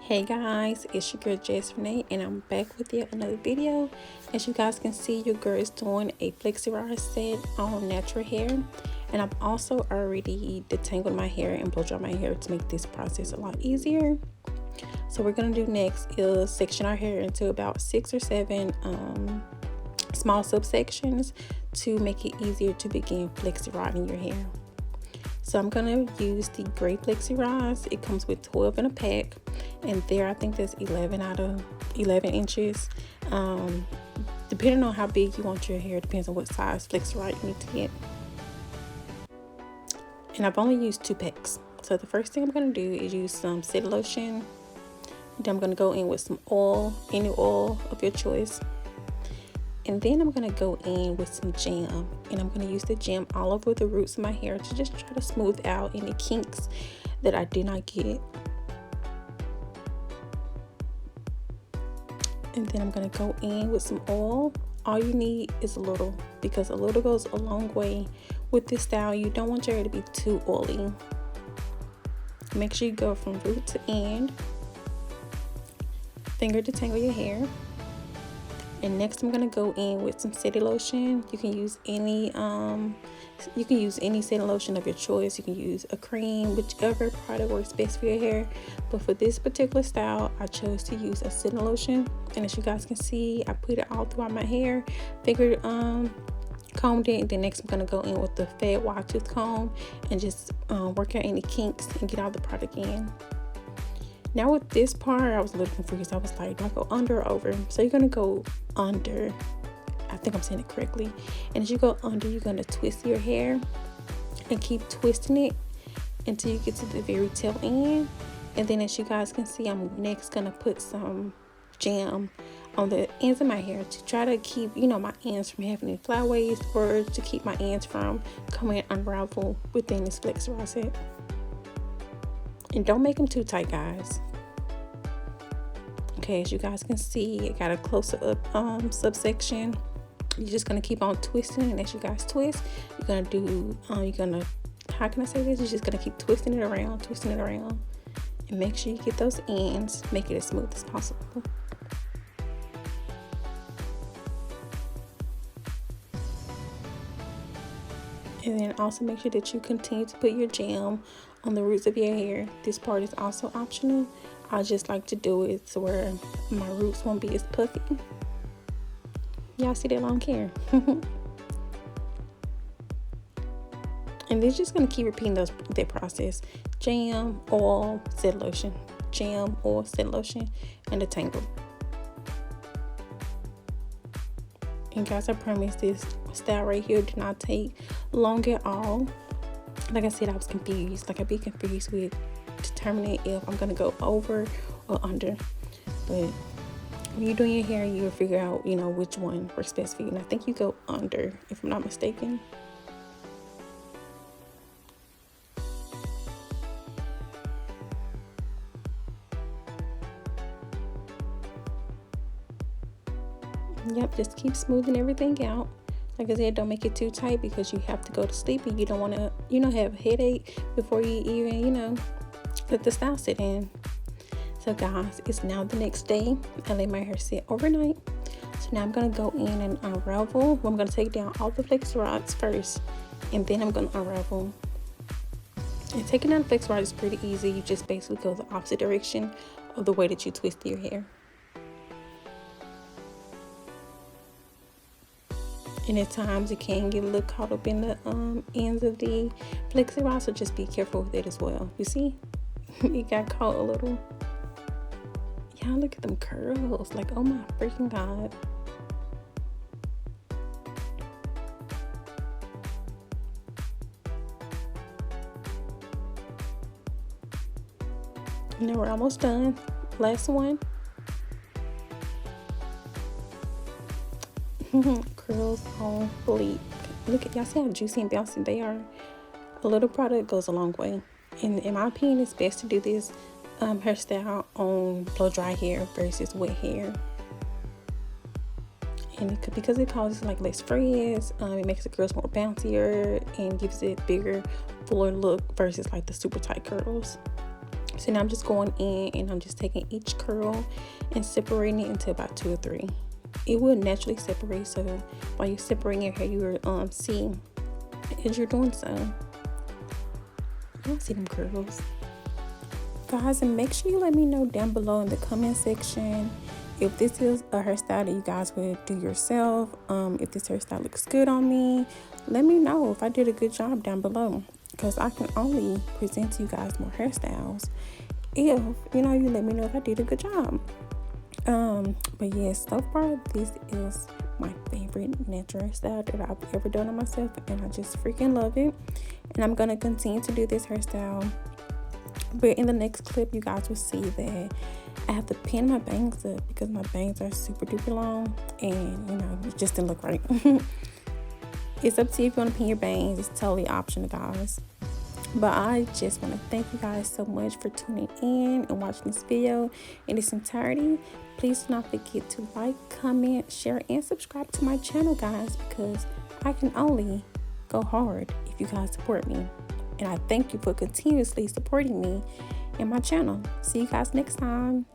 Hey guys, it's your girl Jess Renee and I'm back with yet another video. As you guys can see, your girl is doing a Flexirod set on natural hair, and I've also already detangled my hair and blow dry my hair to make this process a lot easier. So we're gonna do next is section our hair into about 6 or 7 small subsections to make it easier to begin Flexiroding your hair. So I'm gonna use the gray Flexirods. It comes with 12 in a pack, and there I think there's 11 out of 11 inches. Depending on how big you want your hair, depends on what size Flexirod you need to get. And I've only used 2 packs. So the first thing I'm gonna do is use some setting lotion. Then I'm gonna go in with some oil, any oil of your choice. And then I'm gonna go in with some jam, and I'm gonna use the jam all over the roots of my hair to just try to smooth out any kinks that I did not get. And then I'm gonna go in with some oil. All you need is a little, because a little goes a long way with this style. You don't want your hair to be too oily. Make sure you go from root to end. Finger detangle your hair. And next I'm gonna go in with some setting lotion. You can use any setting lotion of your choice. You can use a cream, whichever product works best for your hair. But for this particular style, I chose to use a setting lotion. And as you guys can see, I put it all throughout my hair. Figured combed it. And then next I'm gonna go in with the fat wide tooth comb and just work out any kinks and get all the product in. Now with this part, I was a little confused. I was like, do I go under or over? So you're gonna go under. I think I'm saying it correctly. And as you go under, you're gonna twist your hair and keep twisting it until you get to the very tail end. And then as you guys can see, I'm next gonna put some jam on the ends of my hair to try to keep, my ends from having any flyaways, or to keep my ends from coming unravel within this Flexirod set. And don't make them too tight, guys. Okay, as you guys can see, I got a closer up subsection. You're just gonna keep on twisting, and as you guys twist, how can I say this? You're just gonna keep twisting it around, and make sure you get those ends, make it as smooth as possible. And then also make sure that you continue to put your jam on the roots of your hair. This part is also optional. I just like to do it so where my roots won't be as puffy. Y'all see that long hair? And then just gonna keep repeating that process. Jam, oil, set lotion. Jam, oil, set lotion, and detangle. And guys, I promise this style right here did not take long at all. Like I said, I was confused. Like, I'd be confused with determining if I'm gonna go over or under. But when you're doing your hair, you'll figure out, which one works best for you. And I think you go under, if I'm not mistaken. Yep, just keep smoothing everything out. Like I said, don't make it too tight because you have to go to sleep and you don't want to, have a headache before you even, let the style sit in. So guys, it's now the next day. I let my hair sit overnight. So now I'm going to go in and unravel. I'm going to take down all the Flexirods first, and then I'm going to unravel. And taking down the Flexirod is pretty easy. You just basically go the opposite direction of the way that you twist your hair. And at times it can get a little caught up in the ends of the Flexirod, so just be careful with it as well. You see, it got caught a little. Y'all look at them curls, like, oh my freaking God. Now we're almost done. Last one. Curls on fleek. Look at y'all, see how juicy and bouncy they are. A little product goes a long way, and in my opinion, it's best to do this hairstyle on blow dry hair versus wet hair. And because it causes like less frizz, it makes the curls more bouncier and gives it bigger, fuller look versus like the super tight curls. So now I'm just going in and I'm just taking each curl and separating it into about 2 or 3. It will naturally separate, so while you're separating your hair, you will see as you're doing so. I don't see them curls. Guys, and make sure you let me know down below in the comment section if this is a hairstyle that you guys would do yourself. If this hairstyle looks good on me, let me know if I did a good job down below, because I can only present to you guys more hairstyles if you let me know if I did a good job. But yes, so far this is my favorite natural hairstyle that I've ever done on myself, and I just freaking love it. And I'm gonna continue to do this hairstyle, but in the next clip you guys will see that I have to pin my bangs up because my bangs are super duper long, and it just didn't look right. It's up to you if you want to pin your bangs. It's totally optional, guys. But I just want to thank you guys so much for tuning in and watching this video in its entirety. Please do not forget to like, comment, share, and subscribe to my channel, guys, because I can only go hard if you guys support me. And I thank you for continuously supporting me and my channel. See you guys next time.